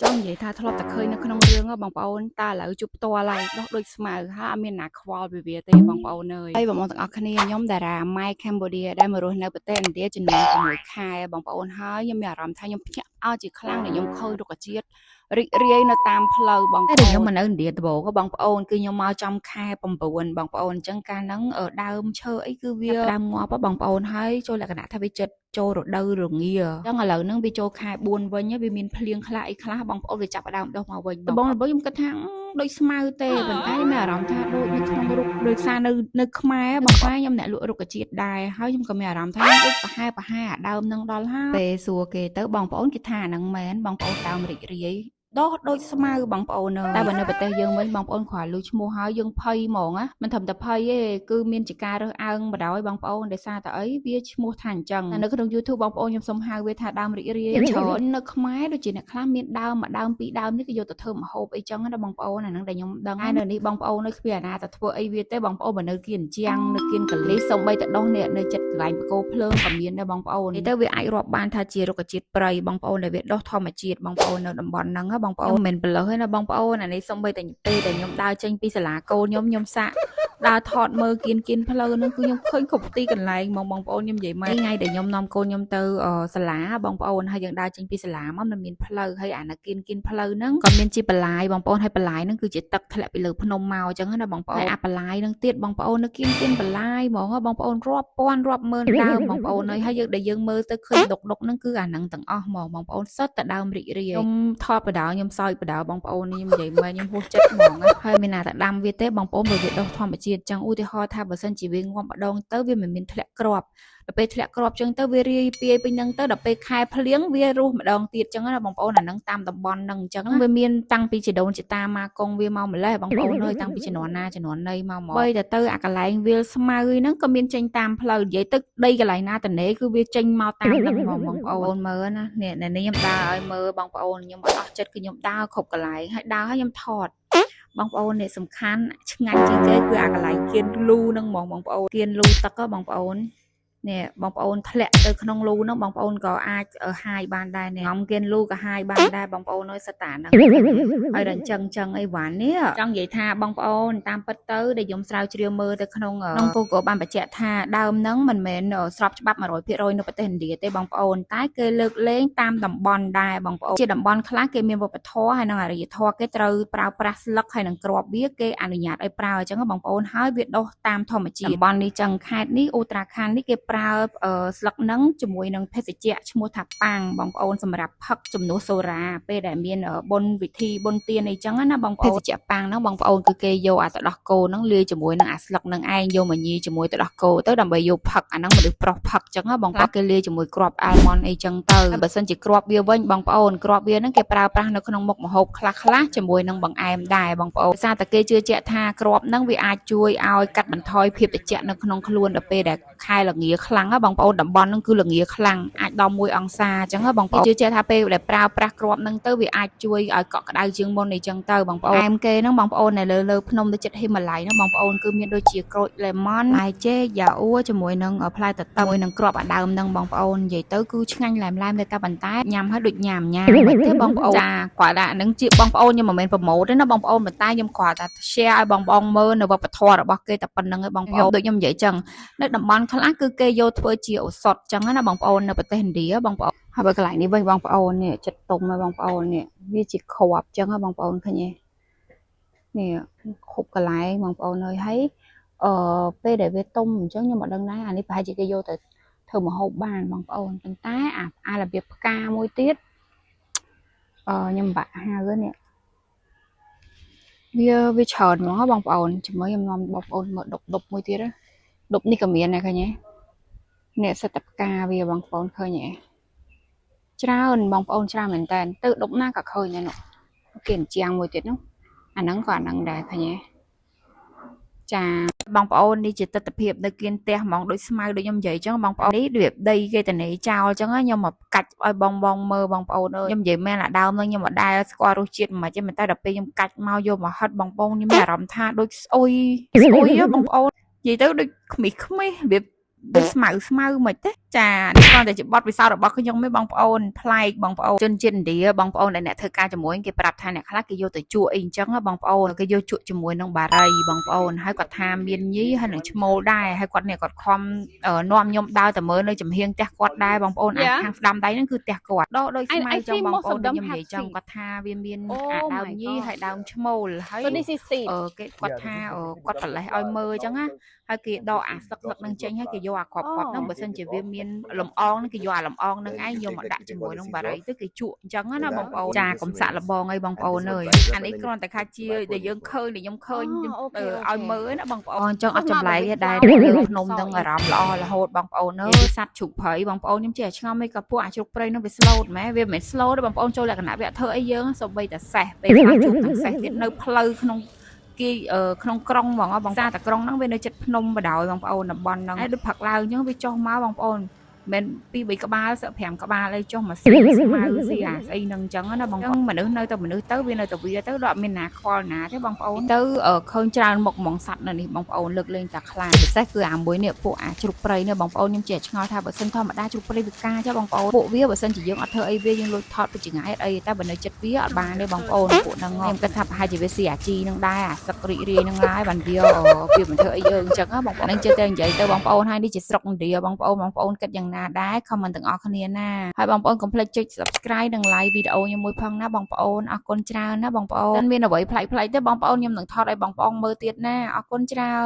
ចង់និយាយថាធ្លាប់តែឃើញនៅក្នុងរឿងបងប្អូនតាឥឡូវជួបផ្ទាល់ហើយដោះដូចស្មៅហើយអត់មានណាខ្វល់ពីវាទេបងប្អូនអើយហើយបងប្អូនទាំងអស់គ្នាខ្ញុំតារាម៉ែកម្ពុជាដែលមករស់នៅប្រទេសឥណ្ឌាចំនួន6ខែបងប្អូនហើយខ្ញុំមានអារម្មណ៍ថាខ្ញុំភ្ញាក់អស់ជាខ្លាំងដែលខ្ញុំឃើញរុក្ខជាតិរីករាយនៅតាមផ្លូវបងប្អូនខ្ញុំមកនៅឥណ្ឌាដំបូងបងប្អូនគឺខ្ញុំមកចំខែ9បងប្អូនអញ្ចឹងកាលហ្នឹងដើមឈើអីគឺវាដើមងាប់បងប្អូនហើយចូលលក្ខណៈថាវាចិត្តចូលរដូវរងាអញ្ចឹងឥឡូវហ្នឹងវាចូលខែ4វិញវាមានភ្លៀងខ្លះអីខ្លះបងប្អូនវាចាប់ផ្ដើមដុះមកវិញបងខ្ញុំគិតថាដូចស្មៅទេប៉ុន្តែមានអារម្មណ៍ថាដូចនៅក្នុងរូបដូចសារនៅខ្មែរបងខ្មែរខ្ញុំអ្នកលក់រុក្ខជាតិដែរហើយខ្ញុំក៏មានអារម្មណ៍ថាខ្ញុំដូចប្រហែលអាដើមនឹងដល់ហើយពេលសួរគេទៅបងប្អូនគេថាហ្នឹងមែនបងប្អូនដើមរីករាយដោះដូចស្មៅបងប្អូនតែបើនៅប្រទេសយើងវិញបងប្អូនគ្រាន់លឺឈ្មោះហើយយើងភ័យហ្មងណាមិនត្រឹមតែភ័យទេគឺមានជាការរើសអើងបដ ாய் បងប្អូនដោយសារតែអីវាឈ្មោះថាអញ្ចឹងនៅក្នុង YouTube បងប្អូនខ្ញុំសុំហៅវាថាដើមរីករាយច្រើននៅខ្មែរដូចជាអ្នកខ្លះមានដើមមួយដើមពីរដើមនេះគេយកទៅធ្វើម្ហូបអីចឹងណាបងប្អូនអាហ្នឹងដែលខ្ញុំដឹងហើយនៅនេះបងប្អូននៅគ្មានអាណាទៅធ្វើអីវាទេបងប្អូនបើនៅគៀនជាងនៅគៀនកលីសំបីតែដោះនេះនៅចិត្តកន្លែងបកោភ្លើងក៏មានដែរបងប្អូននេះទៅវាអាចរាប់បានថាជារុក្ខជាតិព្រៃបងប្អូនដែលវាដុះធម្មជាតិបងប្អូននៅតំបន់ហ្នឹងបងប្អូនមិនបលឹះទេណាបងប្អូនអានេះសំបីតែពេលដែលខ្ញុំដើរចេញពីសាលាកូនខ្ញុំសាក់ដើរថតមើលគៀនផ្លូវហ្នឹងគឺខ្ញុំឃើញគ្រប់ទីកន្លែងបងប្អូនខ្ញុំនិយាយមកថ្ងៃដែលខ្ញុំនាំកូនខ្ញុំទៅសាលាបងប្អូនហើយយើងដើរចេញពីសាលាមកมันមានផ្លូវហើយអាណាគៀនផ្លូវហ្នឹងក៏មានជាបន្លាយបងប្អូនហើយបន្លាយហ្នឹងគឺជាទឹកធ្លាក់ពីលើភ្នំមកអញ្ចឹងណាបងប្អូនហើយអាបន្លាយហ្នឹងទៀតបងប្អូននៅគៀនបន្លាយហ្មងបងប្អូនរាប់ពាន់រាប់ម៉ឺនដើមបងប្អូនហើយយើងដែលយើងមើលទៅឃើញដុកហ្នឹងគឺអាហ្នឹងទាំងអស់ហ្មងបងប្អូនសុទ្ធតែដើមរីករាយខ្ញុំថតបដៅខ្ញុំសើចបដៅបងប្អូនខ្ញុំនិយាយមកខ្ញុំហួសចិត្តហ្មងហើយមានណាតែដាំវាទេបងប្អូនបើវាដុះធម្មជាតិអញ្ចឹងឧទាហរណ៍ថាបើសិនជាវាងាប់ម្ដងទៅវាមិនមានធ្លាក់គ្រាប់ដល់ពេលធ្លាក់គ្រាប់ចឹងទៅវារាយពាយពេញហ្នឹងទៅដល់ពេលខែភ្លៀងវារស់ម្ដងទៀតចឹងណាបងប្អូនអាហ្នឹងតាមតំបន់ហ្នឹងអញ្ចឹងវាមានតាំងពីជីដូនជីតាម៉ាកងវាមកម្លេះបងប្អូនអើយតាំងពីជំនាន់ណាជំនាន់ណីមកបីទៅអាកន្លែងវាលស្មៅហ្នឹងក៏មានចេញតាមផ្លូវនិយាយទៅដីកន្លែងណាតនេគឺវាចេញមកតាមហ្នឹងបងប្អូនមើលណានេះខ្ញុំដើរឲ្យមើលបងប្អូនខ្ញុំអត់អស់ចិត្តគឺខ្ញុំដើរគ្រប់កន្លែងហើយដើរឲ្យខ្ញុំថតបងប្អូននេះសំខាន់ឆ្ងាញ់ជាងគេគឺអាកន្លែងគៀនលូហ្នឹងហ្មងបងប្អូនគៀនលូទឹកបងប្អូននេះបងប្អូនធ្លាក់ទៅក្នុងលូហ្នឹងបងប្អូនក៏អាចហាយបានដែរនេះងំគៀនលូក៏ហាយបានដែរបងប្អូនអើយសិតតាហ្នឹងហើយដល់ចឹងអីវ៉ាន់នេះចង់និយាយថាបងប្អូនតាមពិតទៅដែលខ្ញុំស្រាវជ្រាវមើលទៅក្នុងGoogle បានបញ្ជាក់ថាដើមហ្នឹងមិនមែនស្របច្បាប់ 100% នៅប្រទេសឥណ្ឌាទេបងប្អូនតែគេលើកលែងតាមតំបន់ដែរបងប្អូនជាតំបន់ខ្លះគេមានវប្បធម៌ហើយនិងអរិយធម៌គេត្រូវប្រើប្រាស់ស្លឹកហើយនិងគ្រាប់វាគេអនុញ្ញាតឲ្យប្រើអញ្ចឹងបងប្អូនហើយវាដុះតាមធម្មជាតិតំបន់នេះចឹងខេត្តនេះអូត្រាខាននេះគេប្រើស្លឹកហ្នឹងជាមួយនឹងភេសជ្ជៈឈ្មោះថាប៉ាំងបងប្អូនសម្រាប់ផឹកជំនួសសូរ៉ាពេលដែលមានបុណ្យវិធីបុណ្យទានអីចឹងណាបងប្អូនភេសជ្ជៈប៉ាំងហ្នឹងបងប្អូនគឺគេយកអាទឹកដោះគោហ្នឹងលាយជាមួយនឹងអាស្លឹកហ្នឹងឯងយកមកញីជាមួយទឹកដោះគោទៅដើម្បីយកផឹកអាហ្នឹងមនុស្សប្រុសផឹកចឹងណាបងប្អូនគេលាយជាមួយគ្រាប់អាល់ម៉ុនអីចឹងទៅបើសិនជាគ្រាប់វាវិញបងប្អូនគ្រាប់វាហ្នឹងគេប្រើប្រាស់នៅក្នុងមុខម្ហូបខ្លះជាមួយនឹងបង្អែមដែរបងប្អូនដោយសារតែគេជឿជាក់ថាគ្រាប់ហ្នឹងវាអាចជួយឲ្យកាត់បន្ថយភាពត្រជាក់នៅក្នុងខ្លួនដល់ពេលដែលខែល្ងាខ្លាំងណាបងប្អូនតំបន់ហ្នឹងគឺល្ងាខ្លាំងអាចដល់1អង្សាអញ្ចឹងណាបងប្អូនជឿជាក់ថាពេលដែលប្រើប្រាស់គ្រាប់ហ្នឹងទៅវាអាចជួយឲ្យកក់ក្ដៅជាងមុនអីចឹងទៅបងប្អូនអែមគេហ្នឹងបងប្អូននៅលើភ្នំទៅចិត្តហេម៉ាឡៃហ្នឹងបងប្អូនគឺមានដូចជាក្រូចឡេម៉ុនផ្លែចេកយ៉ាអ៊ូជាមួយនឹងផ្លែតើមួយនឹងគ្រាប់អាដើមហ្នឹងបងប្អូននិយាយទៅគឺឆ្ងាញ់ឡែមតែប៉ុន្តែញ៉ាំហើយដូចញ៉ាំមិនទេបងប្អូនចាគាត់ថាហ្នឹងជាបងប្អូនខ្ញុំមិនមែនប្រម៉ូទទេណាបងប្អូនប៉ុន្តែខ្ញុំគ្រាន់តែ share ឲ្យបងប្អូនមើលនៅវប្បធម៌របស់គេតែប៉ុណ្្នឹងឯងបងប្អូនដូចខ្ញុំនិយាយចឹងនៅតំបន់ខ្លះគឺគេយកធ្វើជាឱសថចឹងណាបងប្អូននៅប្រទេសឥណ្ឌាបងប្អូនហើយបើកន្លែងនេះវិញបងប្អូននេះចិត្តទុំហើយបងប្អូននេះវាជាគ្រាប់ចឹងណាបងប្អូនឃើញទេនេះគ្រប់កន្លែងបងប្អូនអើយហើយពេលដែលវាទុំអញ្ចឹងខ្ញុំមិនដឹងដែរអានេះប្រហែលជាគេយកទៅធ្វើម្ហូបបានបងប្អូនប៉ុន្តែអារបៀបផ្កាមួយទៀតខ្ញុំបាក់ហៅនេះវាច្រើនហ្មងបងប្អូនជាមួយខ្ញុំនាំបងប្អូនមើលដុបមួយទៀតដុបនេះក៏មានដែរឃើញទេនេះសិតតែផ្កាវាបងប្អូនឃើញទេច្រើនបងប្អូនច្រើនមែនតើទៅដុបណាក៏ឃើញដែរនោះគេអញ្ចាំងមួយទៀតនោះអាហ្នឹងក៏អាហ្នឹងដែរឃើញទេចាបងប្អូននេះជាទស្សនភាពនៅគៀនផ្ទះហ្មងដូចស្មៅដូចខ្ញុំនិយាយចឹងបងប្អូននេះរបៀបដីគេតនេចោលចឹងខ្ញុំមកកាច់ឲ្យបងមើលបងប្អូនអើយខ្ញុំនិយាយមែនអាដើមហ្នឹងខ្ញុំមិនដែលស្គាល់រសជាតិមិនទេតែដល់ពេលខ្ញុំកាច់មកយកមកហិតបងប្អូនខ្ញុំមានអារម្មណ៍ថាដូចស្អុយបងប្អូននិយាយទៅដូចខ្មិះរបៀប ដូចស្មៅមិនទេចានេះគ្រាន់តែជាបទពិសោធន៍របស់ខ្ញុំទេបងប្អូនប្លែកបងប្អូនជនជាតិឥណ្ឌាបងប្អូនដែលអ្នកធ្វើការជាមួយគេប្រាប់ថាអ្នកខ្លះគេយកទៅជក់អីអញ្ចឹងបងប្អូនគេយកជក់ជាមួយនឹងបារីបងប្អូនហើយគាត់ថាមានញីហើយនឹងឈ្មោលដែរហើយគាត់នេះគាត់ខំនាំខ្ញុំដើរទៅមើលនៅចំហៀងផ្ទះគាត់ដែរបងប្អូនអាខាងស្ដាំដៃហ្នឹងគឺផ្ទះគាត់ដោដូចស្មៅចឹងបងប្អូនខ្ញុំនិយាយចឹងគាត់ថាវាមានអាដើមញីហើយដើមឈ្មោលហើយគេគាត់ថាគាត់ប្រឡេះឲ្យមើលចឹងណាហើយគេដកអាសឹកនឹងចេញហើយគេយកអាគ្រាប់ហ្នឹងបើសិនជាវាមានលំអងហ្នឹងគេយកអាលំអងហ្នឹងឯងយកមកដាក់ជាមួយនឹងបារីទៅគេជក់អញ្ចឹងណាបងប្អូនចាកុំសាក់លបងអីបងប្អូនអើយអានេះគ្រាន់តែថាជាដែលយើងឃើញដែលខ្ញុំឃើញឲ្យមើលណាបងប្អូនអញ្ចឹងអត់ចម្លែកទេដែរលើភ្នំនឹងអារម្មណ៍ល្អរហូតបងប្អូនអើយសัตว์ជ្រូកព្រៃបងប្អូនខ្ញុំចេះឆ្ងល់មិនក៏ពួកអាជ្រូកព្រៃនោះវាស្លូតម៉ែវាមិនមែនស្លូតទេបងប្អូនចូលលក្ខណៈវាធ្វើអីយើងសូម្បីតែសេះពេលខ្លះជួបទាំងសេះទៀតនៅផ្លូវក្នុងគេក្នុងក្រុងហ្មងបងសារតែក្រុងហ្នឹងវានៅចិត្តភ្នំបដ ாய் បងប្អូនតំបន់ហ្នឹងហើយដូចផឹកឡើងអញ្ចឹងវាចុះមកបងប្អូនមិន2 3ក្បាលសឹក5ក្បាលអីចុះមកស្មៅស៊ីអាស្អីហ្នឹងអញ្ចឹងណាបងប្អូនមនុស្សនៅតែមនុស្សទៅវានៅតែវាទៅដល់អត់មានណាខ្វល់ណាទេបងប្អូនទៅឃើញច្រើនមុខហ្មងសัตว์នៅនេះបងប្អូនលើកលែងតែខ្លាចពិសេសគឺអាមួយនេះពួកអាជ្រូកព្រៃនេះបងប្អូនខ្ញុំជាឆ្ងល់ថាបើសិនធម្មតាជ្រូកព្រៃវាកាចាបងប្អូនពួកវាបើសិនជាយើងអត់ធ្វើអីវាយើងលួចថតទៅចង្អែតអីតែបើនៅចិត្តវាអត់បានទេបងប្អូនពួកហ្នឹងខ្ញុំគិតថាប្រហែលជាវាស៊ីអាជីហ្នឹងដែរអាសឹករីករាយហ្នឹងហើយបានវាមិនធ្វើអីយើងអញ្ចឹងបងប្អូននឹងជឿទៅនិយាយទៅបងប្អូនហើយនេះជាស្រុកឥណ្ឌាបងប្អូនគិតយ៉ាងណាដែរ comment ទាំងអស់គ្នាណាហើយបងប្អូនកុំភ្លេចចុច subscribe និង like វីដេអូខ្ញុំមួយផងណាបងប្អូនអរគុណច្រើនណាបងប្អូនមានអ្វីប្លែកៗទេបងប្អូនខ្ញុំនឹងថតឲ្យបងប្អូនមើលទៀតណាអរគុណច្រើន